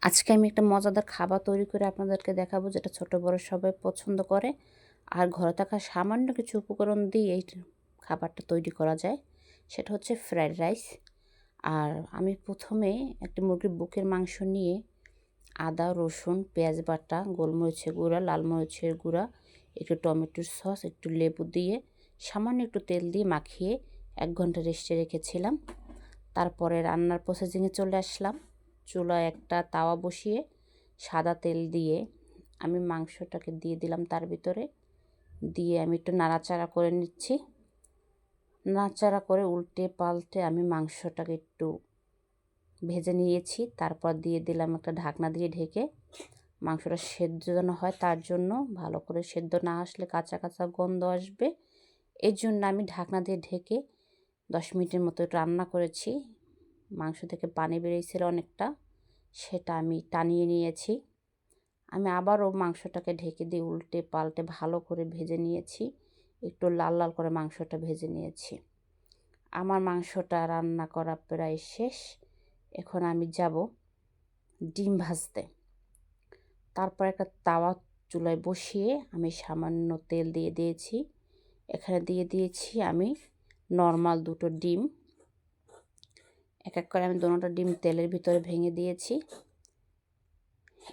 আজকে আমি একটা মজাদার খাবার তৈরি করে আপনাদেরকে দেখাবো, যেটা ছোট বড় সবাই পছন্দ করে। আর ঘরে থাকা সামান্য কিছু উপকরণ দিয়ে এই খাবারটা তৈরি করা যায়। সেটা হচ্ছে ফ্রাইড রাইস। আর আমি প্রথমে একটা মুরগির বুকের মাংস নিয়ে আদা, রসুন, পেঁয়াজ বাটা, গোলমরিচের গুঁড়া, লাল মরিচের গুঁড়া, একটু টমেটোর সস, একটু লেবু দিয়ে সামান্য একটু তেল দিয়ে মাখিয়ে 1 ঘন্টা রেস্টে রেখেছিলাম। তারপরে রান্নার প্রসেসিংয়ে চলে আসলাম। চুলায় একটা তাওয়া বসিয়ে সাদা তেল দিয়ে আমি মাংসটাকে দিয়ে দিলাম তার ভিতরে। দিয়ে আমি একটু নাড়াচাড়া করে নিচ্ছি। নাড়াচাড়া করে উল্টে পাল্টে আমি মাংসটাকে একটু ভেজে নিয়েছি। তারপর দিয়ে দিলাম একটা ঢাকনা দিয়ে ঢেকে। মাংসটা সেদ্ধ যেন হয়, তার জন্য ভালো করে সেদ্ধ না আসলে কাঁচা কাঁচা গন্ধ আসবে। এর জন্য আমি ঢাকনা দিয়ে ঢেকে 10 মিনিটের মতো রান্না করেছি। মাংস থেকে পানি বেরিয়েছিল অনেকটা, সেটা আমি টানিয়ে নিয়েছি। আমি আবারও মাংসটাকে ঢেকে দিয়ে উল্টে পাল্টে ভালো করে ভেজে নিয়েছি। একটু লাল লাল করে মাংসটা ভেজে নিয়েছি। আমার মাংসটা রান্না করা প্রায় শেষ। এখন আমি যাব ডিম ভাজতে। তারপর একটা তাওয়া চুলায় বসিয়ে আমি সামান্য তেল দিয়ে দিয়েছি। এখানে দিয়ে দিয়েছি আমি নর্মাল 2টো ডিম। এক এক করে আমি দুটোটা ডিম তেলের ভিতরে ভেঙে দিয়েছি।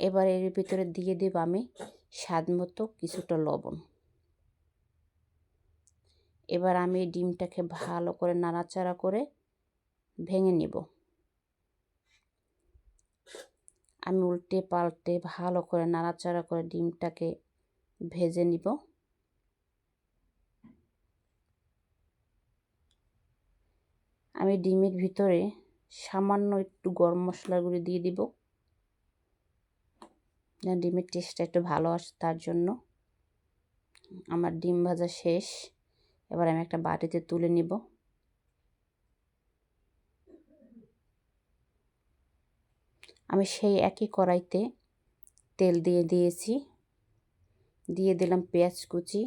এবার এর ভিতরে দিয়ে দেব আমি স্বাদ মতো কিছুটা লবণ। এবার আমি ডিমটাকে ভালো করে নাড়াচাড়া করে ভেঙে নিব। আমি উল্টে পাল্টে ভালো করে নাড়াচাড়া করে ডিমটাকে ভেজে নিব। আমি ডিমের ভিতরে সামান্য একটু গরম মশলার গুঁড়ো দিয়ে দিব, যেন ডিমের টেস্টটা একটু ভালো আসে তার জন্য। আমার ডিম ভাজা শেষ। এবার আমি একটা বাটিতে তুলে নিব। আমি সেই একই কড়াইতে তেল দিয়ে দিয়েছি। দিয়ে দিলাম পেঁয়াজ কুচি।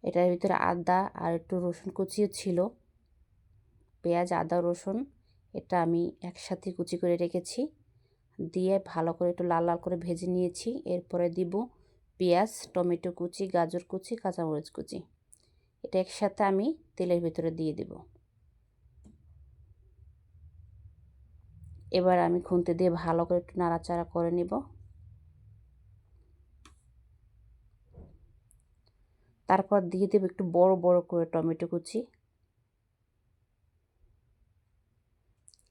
এটার ভিতরে আদা আর একটু রসুন কুচিও ছিল। পেঁয়াজ, আদা, রসুন এটা আমি একসাথে কুচি করে রেখেছি। দিয়ে ভালো করে একটু লাল লাল করে ভেজে নিয়েছি। এরপরে দিব পেঁয়াজ, টমেটো কুচি, গাজর কুচি, কাঁচামরিচ কুচি। এটা একসাথে আমি তেলের ভিতরে দিয়ে দেব। এবার আমি খুন্তি দিয়ে ভালো করে একটু নাড়াচাড়া করে নিব। তারপর দিয়ে দেব একটু বড় বড় করে টমেটো কুচি।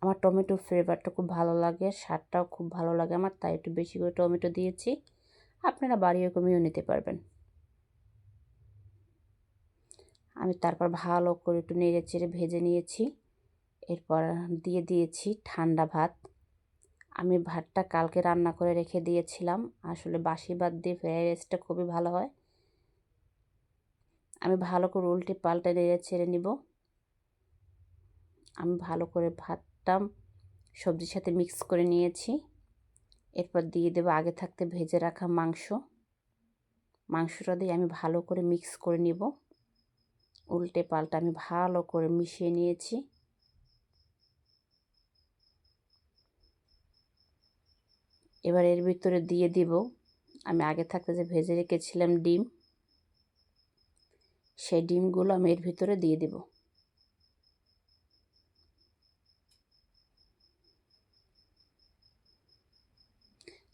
আমার টমেটোর ফ্লেভারটা খুব ভালো লাগে, স্বাদটাও খুব ভালো লাগে আমার, তাই একটু বেশি করে টমেটো দিয়েছি। আপনারা বাড়িয়ে কমিয়েও নিতে পারবেন। আমি তারপর ভালো করে একটু নেড়ে চেড়ে ভেজে নিয়েছি। এরপর দিয়ে দিয়েছি ঠান্ডা ভাত। আমি ভাতটা কালকে রান্না করে রেখে দিয়েছিলাম। আসলে বাসি ভাত দিয়ে ফ্রাইড রাইসটা খুবই ভালো হয়। আমি ভালো করে উল্টে পাল্টে নেড়ে ছেড়ে নিব। আমি ভালো করে ভাতটা সবজির সাথে মিক্স করে নিয়েছি। এরপর দিয়ে দেবো আগে থাকতে ভেজে রাখা মাংস। মাংসটা দিয়ে আমি ভালো করে মিক্স করে নিব। উল্টে পাল্টে আমি ভালো করে মিশিয়ে নিয়েছি। এবার এর ভিতরে দিয়ে দিব আমি আগে থাকতে যে ভেজে রেখেছিলাম ডিম। সেই ডিমগুলো আমি এর ভিতরে দিয়ে দেব।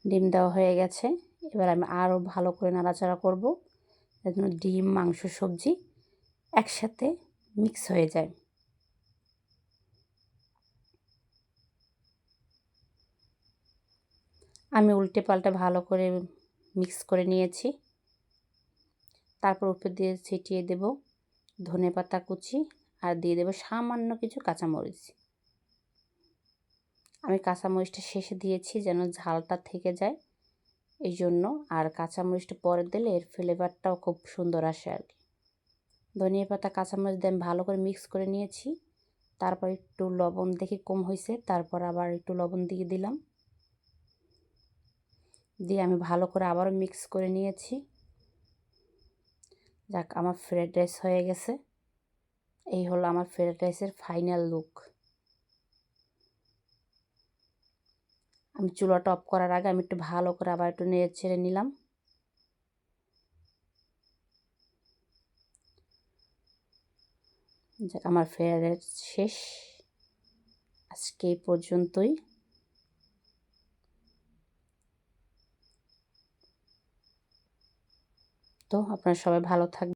ডিম দেওয়া হয়ে গেছে। এবার আমি আরও ভালো করে নাড়াচাড়া করব, যেন ডিম, মাংস, সবজি একসাথে মিক্স হয়ে যায়। আমি উল্টে পাল্টে ভালো করে মিক্স করে নিয়েছি। তারপর উপর দিয়ে ছিটিয়ে দেব ধনেপাতা কুচি আর দিয়ে দেব সামান্য কিছু কাঁচামরিচ। আমি কাঁচামরিচটা শেষে দিয়েছি যেন ঝালটা থেকে যায় এই জন্য, আর কাঁচামরিচটা পরে দিলে এর ফ্লেভারটাও খুব সুন্দর আসে আর কি। ধনিয়া পাতা, কাঁচামরিচ দিয়ে আমি ভালো করে মিক্স করে নিয়েছি। তারপর একটু লবণ দেখে কম হয়েছে, তারপর আবার একটু লবণ দিয়ে দিলাম। দিয়ে আমি ভালো করে আবারও মিক্স করে নিয়েছি। যাক, আমার ফ্রাইড রাইস হয়ে গেছে। এই হলো আমার ফ্রাইড রাইসের ফাইনাল লুক। আমি চুলাটা অফ করার আগে আমি একটু ভালো করে আবার একটু নেড়ে ছেড়ে নিলাম। যাক, আমার ফ্রাইড রাইস শেষ। আজকে এই পর্যন্তই। তো আপনারা সবাই ভালো থাকবেন।